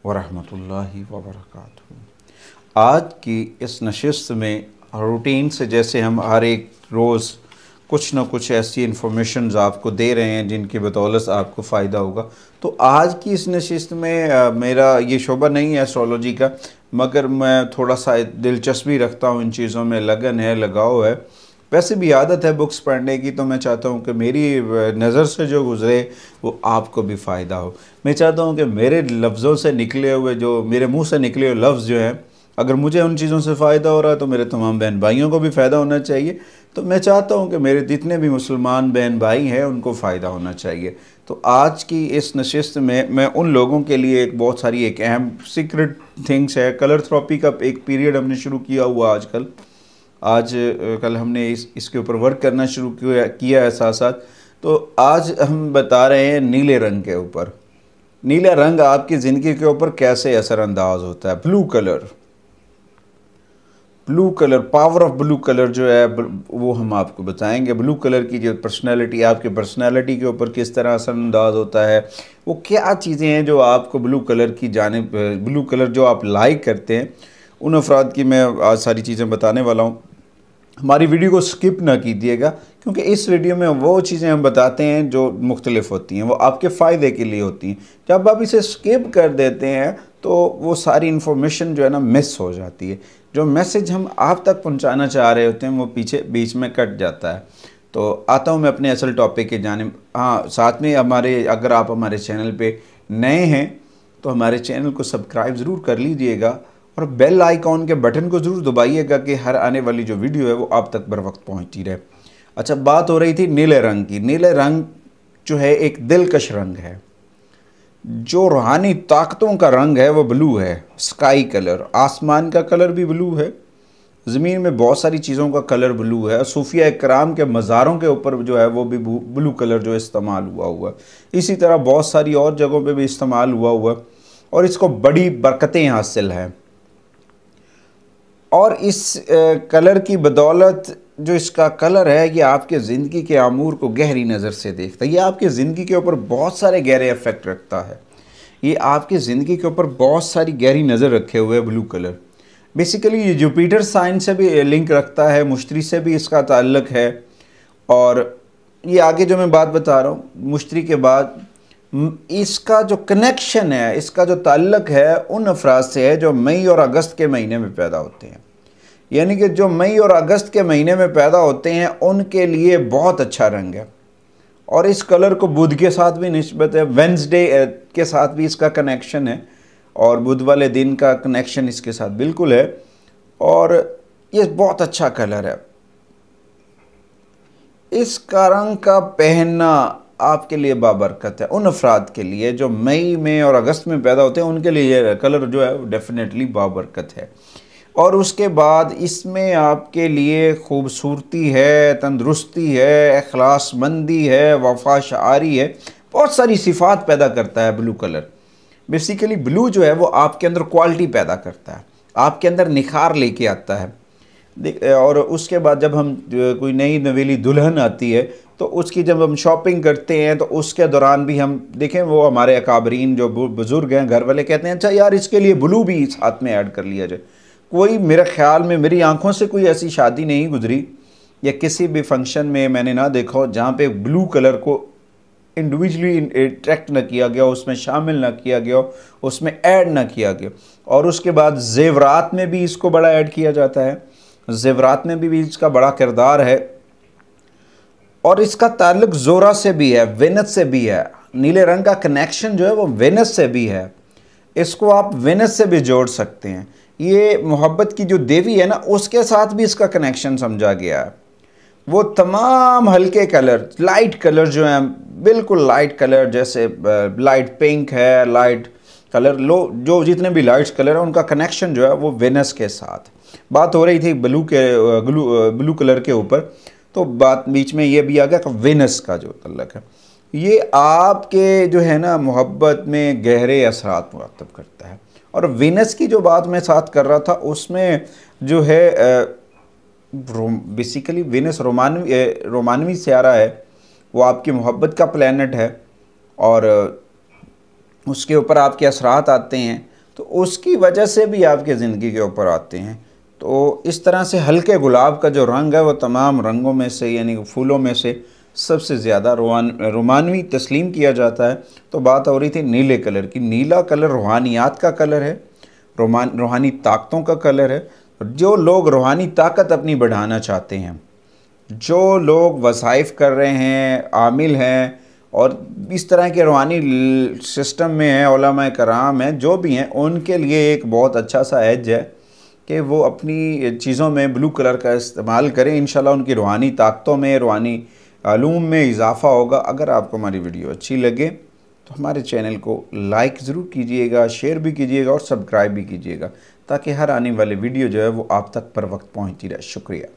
वरहमतुल्लाहि वबरकातुहू। आज की इस नशिस्त में रूटीन से जैसे हम हर एक रोज़ कुछ ना कुछ ऐसी इन्फॉर्मेशंस आपको दे रहे हैं जिनकी बदौलत आपको फ़ायदा होगा, तो आज की इस नशिस्त में मेरा ये शोबा नहीं है एस्ट्रोलॉजी का, मगर मैं थोड़ा सा दिलचस्पी रखता हूँ इन चीज़ों में, लगन है, लगाव है, वैसे भी आदत है बुक्स पढ़ने की। तो मैं चाहता हूँ कि मेरी नज़र से जो गुज़रे वो आपको भी फ़ायदा हो। मैं चाहता हूँ कि मेरे लफ्ज़ों से निकले हुए, जो मेरे मुंह से निकले हुए लफ्ज़ जो हैं, अगर मुझे उन चीज़ों से फ़ायदा हो रहा है तो मेरे तमाम बहन भाइयों को भी फ़ायदा होना चाहिए। तो मैं चाहता हूँ कि मेरे जितने भी मुसलमान बहन भाई हैं उनको फ़ायदा होना चाहिए। तो आज की इस नशिस्त में मैं उन लोगों के लिए एक बहुत सारी एक अहम सीक्रेट थिंग्स है। कलर थेरेपी का एक पीरियड हमने शुरू किया हुआ आजकल, कल हमने इसके ऊपर वर्क करना शुरू किया है साथ साथ। तो आज हम बता रहे हैं नीले रंग के ऊपर। नीला रंग आपकी ज़िंदगी के ऊपर कैसे असरअंदाज होता है। Blue colour, power of blue colour जो है वो हम आपको बताएंगे। ब्लू कलर की जो पर्सनैलिटी, आपके पर्सनैलिटी के ऊपर किस तरह असरअंदाज होता है, वो क्या चीज़ें हैं जो आपको ब्लू कलर की जानिब, ब्लू कलर जो आप लाइक करते हैं, उन अफराद की मैं आज सारी चीज़ें बताने वाला हूँ। हमारी वीडियो को स्किप ना कीजिएगा, क्योंकि इस वीडियो में वो चीज़ें हम बताते हैं जो मुख्तलिफ होती हैं, वो आपके फ़ायदे के लिए होती हैं। जब आप इसे स्किप कर देते हैं तो वो सारी इन्फॉर्मेशन जो है ना मिस हो जाती है। जो मैसेज हम आप तक पहुंचाना चाह रहे होते हैं वो पीछे बीच में कट जाता है। तो आता हूँ मैं अपने असल टॉपिक के जानिब। हाँ, साथ में अगर आप हमारे चैनल पर नए हैं तो हमारे चैनल को सब्सक्राइब ज़रूर कर लीजिएगा और बेल आइकॉन के बटन को ज़रूर दबाइएगा कि हर आने वाली जो वीडियो है वो आप तक बर वक्त पहुँचती रहे। अच्छा, बात हो रही थी नीले रंग की। नीले रंग जो है एक दिलकश रंग है, जो रूहानी ताकतों का रंग है वो ब्लू है। स्काई कलर, आसमान का कलर भी ब्लू है। ज़मीन में बहुत सारी चीज़ों का कलर ब्लू है। सूफिया इकराम के मज़ारों के ऊपर जो है वो भी ब्लू कलर जो इस्तेमाल हुआ। इसी तरह बहुत सारी और जगहों पे भी इस्तेमाल हुआ और इसको बड़ी बरकतें हासिल हैं। और इस कलर की बदौलत जो इसका कलर है ये आपके ज़िंदगी के आमूर को गहरी नज़र से देखता है। ये आपके ज़िंदगी के ऊपर बहुत सारे गहरे इफ़ेक्ट रखता है। ये आपकी ज़िंदगी के ऊपर बहुत सारी गहरी नज़र रखे हुए है ब्लू कलर। बेसिकली ये जुपिटर साइन से भी लिंक रखता है, मुश्तरी से भी इसका ताल्लुक़ है। और ये आगे जो मैं बात बता रहा हूँ, मुश्तरी के बाद इसका जो कनेक्शन है, इसका जो ताल्लुक़ है उन अफराद से है जो मई और अगस्त के महीने में पैदा होते हैं। यानी कि जो मई और अगस्त के महीने में पैदा होते हैं उनके लिए बहुत अच्छा रंग है। और इस कलर को बुध के साथ भी निस्बत है, वेंसडे के साथ भी इसका कनेक्शन है और बुध वाले दिन का कनेक्शन इसके साथ बिल्कुल है। और ये बहुत अच्छा कलर है। इसका रंग का पहनना आपके लिए बाबरकत है। उन अफराद के लिए जो मई में और अगस्त में पैदा होते हैं उनके लिए ये कलर जो है वो डेफिनेटली बाबरकत है। और उसके बाद इसमें आपके लिए खूबसूरती है, तंदुरुस्ती है, इखलासमंदी है, वफा शारी है, बहुत सारी सिफ़ात पैदा करता है ब्लू कलर। बेसिकली ब्लू जो है वो आपके अंदर क्वालिटी पैदा करता है, आपके अंदर निखार लेके आता है। और उसके बाद जब हम कोई नई नवेली दुल्हन आती है तो उसकी जब हम शॉपिंग करते हैं तो उसके दौरान भी हम देखें, वो हमारे अकाबरीन जो बुज़ुर्ग हैं, घर वाले कहते हैं अच्छा यार इसके लिए ब्लू भी साथ में ऐड कर लिया जाए। कोई मेरे ख़्याल में, मेरी आंखों से कोई ऐसी शादी नहीं गुजरी या किसी भी फंक्शन में मैंने ना देखा हो जहाँ पे ब्लू कलर को इंडिविजुअली अट्रैक्ट ना किया गया, उसमें शामिल ना किया गया, उसमें ऐड ना किया गया। और उसके बाद ज़ेवरात में भी इसको बड़ा ऐड किया जाता है। ज़ेवरात में भी इसका बड़ा किरदार है और इसका ताल्लुक़ ज़ोरा से भी है, वेनस से भी है। नीले रंग का कनेक्शन जो है वो वेनस से भी है। इसको आप वेनस से भी जोड़ सकते हैं। ये मोहब्बत की जो देवी है ना उसके साथ भी इसका कनेक्शन समझा गया है। वो तमाम हल्के कलर, लाइट कलर जो हैं, बिल्कुल लाइट कलर, जैसे लाइट पिंक है, लाइट कलर, जो जितने भी लाइट्स कलर हैं उनका कनेक्शन जो है वो वेनस के साथ। बात हो रही थी ब्लू कलर के ऊपर, तो बात बीच में ये भी आ गया कि वेनस का जो ताल्लुक़ है ये आपके जो है ना मोहब्बत में गहरे असरात मुरतब करता है। और वेनस की जो बात मैं साथ कर रहा था उसमें जो है बेसिकली वेनस रोमानवी सियारा है, वो आपकी मोहब्बत का प्लैनेट है और उसके ऊपर आपके असरात आते हैं। तो उसकी वजह से भी आपके ज़िंदगी के ऊपर आते हैं। तो इस तरह से हल्के गुलाब का जो रंग है वो तमाम रंगों में से यानी फूलों में से सबसे ज़्यादा रोमानवी तस्लीम किया जाता है। तो बात हो रही थी नीले कलर की। नीला कलर रूहानियात का कलर है, रूहानी ताकतों का कलर है। जो लोग रूहानी ताकत अपनी बढ़ाना चाहते हैं, जो लोग वसाइफ कर रहे हैं, आमिल हैं और इस तरह के रूहानी सिस्टम में हैं, उलमा कराम हैं, जो भी हैं, उनके लिए एक बहुत अच्छा सा एज है कि वो अपनी चीज़ों में ब्लू कलर का इस्तेमाल करें। इंशाल्लाह उनकी रूहानी ताकतों में, रूहानी आलूम में इजाफ़ा होगा। अगर आपको हमारी वीडियो अच्छी लगे तो हमारे चैनल को लाइक ज़रूर कीजिएगा, शेयर भी कीजिएगा और सब्सक्राइब भी कीजिएगा, ताकि हर आने वाली वीडियो जो है वो आप तक पर वक्त पहुँचती रहे। शुक्रिया।